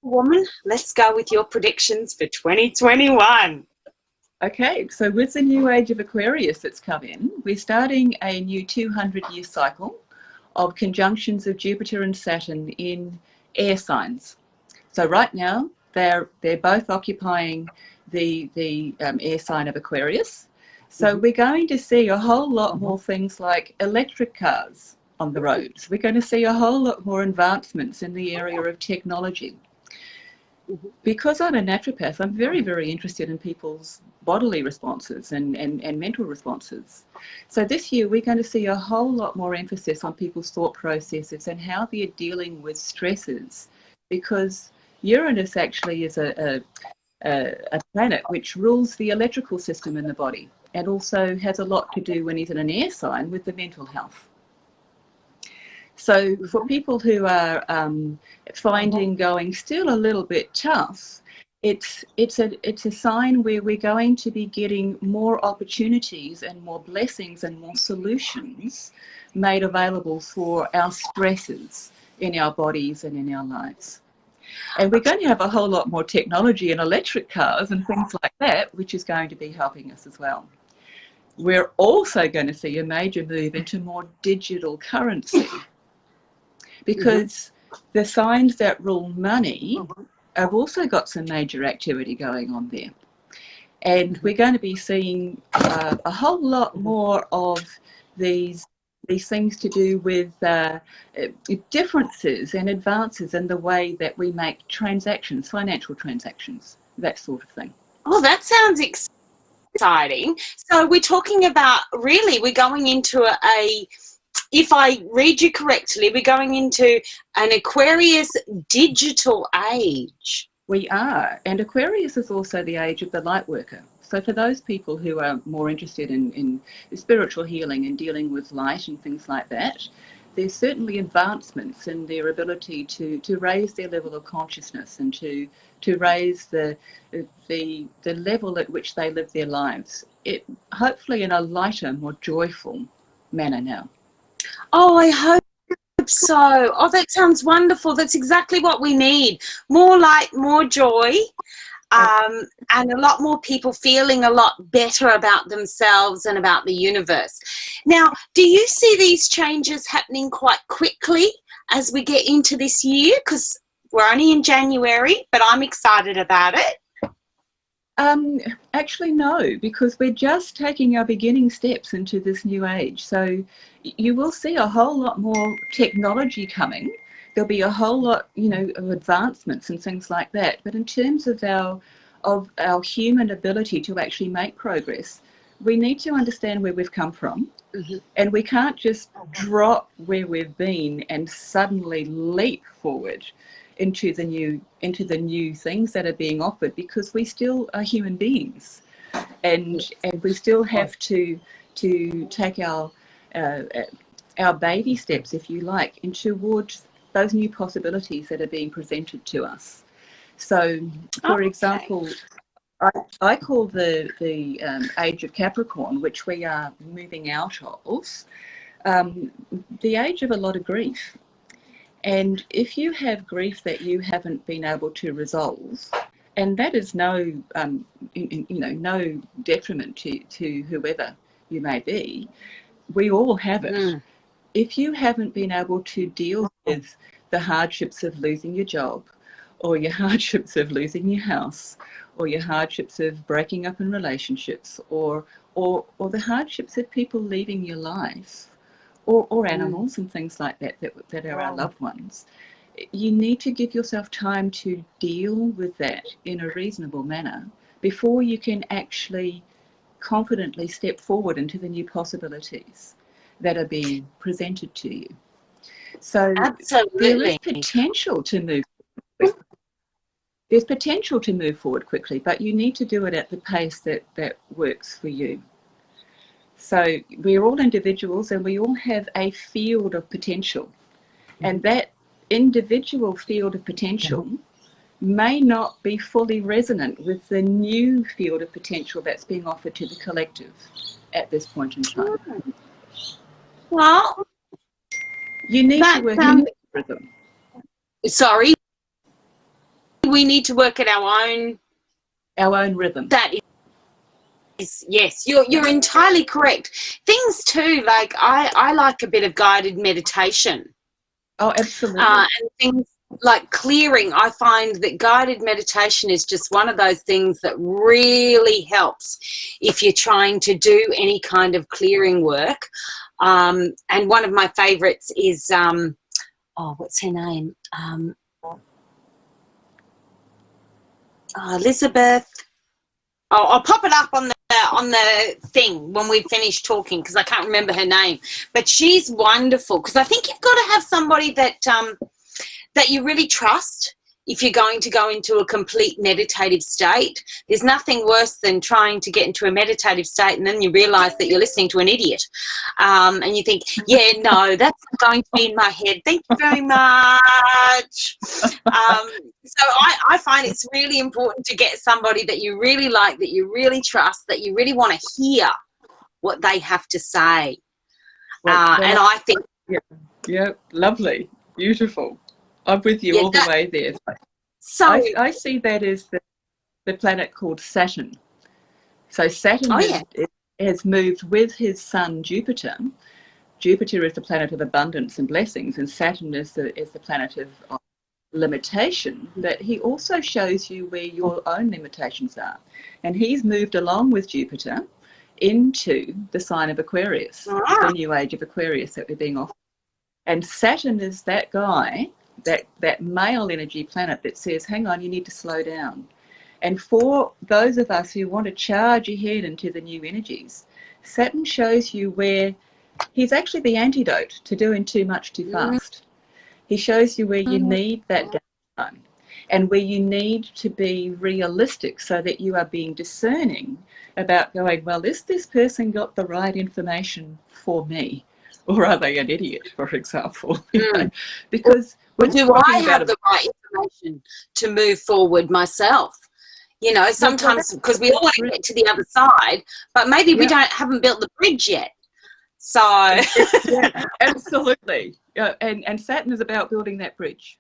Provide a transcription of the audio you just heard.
Woman, let's go with your predictions for 2021. Okay, so with the new age of Aquarius that's come in, we're starting a new 200-year cycle of conjunctions of Jupiter and Saturn in air signs. So right now, they're both occupying the air sign of Aquarius. So we're going to see a whole lot more things like electric cars on the roads. We're going to see a whole lot more advancements in the area of technology. Because I'm a naturopath, I'm very, very interested in people's bodily responses and mental responses. So this year we're going to see a whole lot more emphasis on people's thought processes and how they're dealing with stresses, because Uranus actually is a planet which rules the electrical system in the body, and also has a lot to do, when he's in an air sign, with the mental health. So for people who are finding going still a little bit tough, it's a sign where we're going to be getting more opportunities and more blessings and more solutions made available for our stresses in our bodies and in our lives. And we're going to have a whole lot more technology and electric cars and things like that, which is going to be helping us as well. We're also going to see a major move into more digital currency, because the signs that rule money have also got some major activity going on there. And we're going to be seeing a whole lot more of these things to do with differences and advances in the way that we make transactions, financial transactions, that sort of thing. Oh, that sounds exciting. So we're talking about, really, we're going into if I read you correctly, we're going into an Aquarius digital age. We are. And Aquarius is also the age of the light worker. So for those people who are more interested in spiritual healing and dealing with light and things like that, there's certainly advancements in their ability to raise their level of consciousness and to raise the level at which they live their lives, hopefully in a lighter, more joyful manner now. Oh, I hope so. Oh, that sounds wonderful. That's exactly what we need. More light, more joy, and a lot more people feeling a lot better about themselves and about the universe. Now, do you see these changes happening quite quickly as we get into this year? Because we're only in January, but I'm excited about it. Actually, no, because we're just taking our beginning steps into this new age. So you will see a whole lot more technology coming. There'll be a whole lot, of advancements and things like that. But in terms of our human ability to actually make progress, we need to understand where we've come from. And we can't just drop where we've been and suddenly leap forward into the new things that are being offered, because we still are human beings, and we still have to take our baby steps, if you like, and towards those new possibilities that are being presented to us. So, for example, I call the age of Capricorn, which we are moving out of, the age of a lot of grief. And if you have grief that you haven't been able to resolve, and that is no detriment to whoever you may be, we all have it. If you haven't been able to deal with the hardships of losing your job, or your hardships of losing your house, or your hardships of breaking up in relationships, or the hardships of people leaving your life, or animals and things like that are our loved ones, you need to give yourself time to deal with that in a reasonable manner before you can actually confidently step forward into the new possibilities that are being presented to you. So there is potential to move forward. There's potential to move forward quickly, but you need to do it at the pace that works for you. So we're all individuals, and we all have a field of potential. And that individual field of potential may not be fully resonant with the new field of potential that's being offered to the collective at this point in time. Well, you need to work in rhythm. Sorry, we need to work at our own rhythm. That is, yes, you're entirely correct. Things too, like I like a bit of guided meditation. Oh, absolutely. And things like clearing. I find that guided meditation is just one of those things that really helps if you're trying to do any kind of clearing work. And one of my favorites is, what's her name? Elizabeth. I'll pop it up on the thing when we finish talking, because I can't remember her name. But she's wonderful, because I think you've got to have somebody that that you really trust if you're going to go into a complete meditative state. There's nothing worse than trying to get into a meditative state and then you realise that you're listening to an idiot. And you think, yeah, no, that's going to be in my head. Thank you very much. So I find it's really important to get somebody that you really like, that you really trust, that you really want to hear what they have to say. And I think... Yeah, lovely, beautiful. I'm with you all the way there. So I see that as the planet called Saturn. So Saturn has moved with his son Jupiter. Jupiter is the planet of abundance and blessings, and Saturn is the planet of limitation. But he also shows you where your own limitations are. And he's moved along with Jupiter into the sign of Aquarius, the new age of Aquarius that we're being offered. And Saturn is that guy, that male energy planet that says, hang on, you need to slow down. And for those of us who want to charge ahead into the new energies, Saturn shows you where he's actually the antidote to doing too much too fast. He shows you where you need that downtime and where you need to be realistic so that you are being discerning about going, well, is this person got the right information for me? Or are they an idiot, for example? You know? Because do I have the right information to move forward myself? You know, sometimes because we all want to get to the other side, but maybe we haven't built the bridge yet. So absolutely. And Saturn is about building that bridge.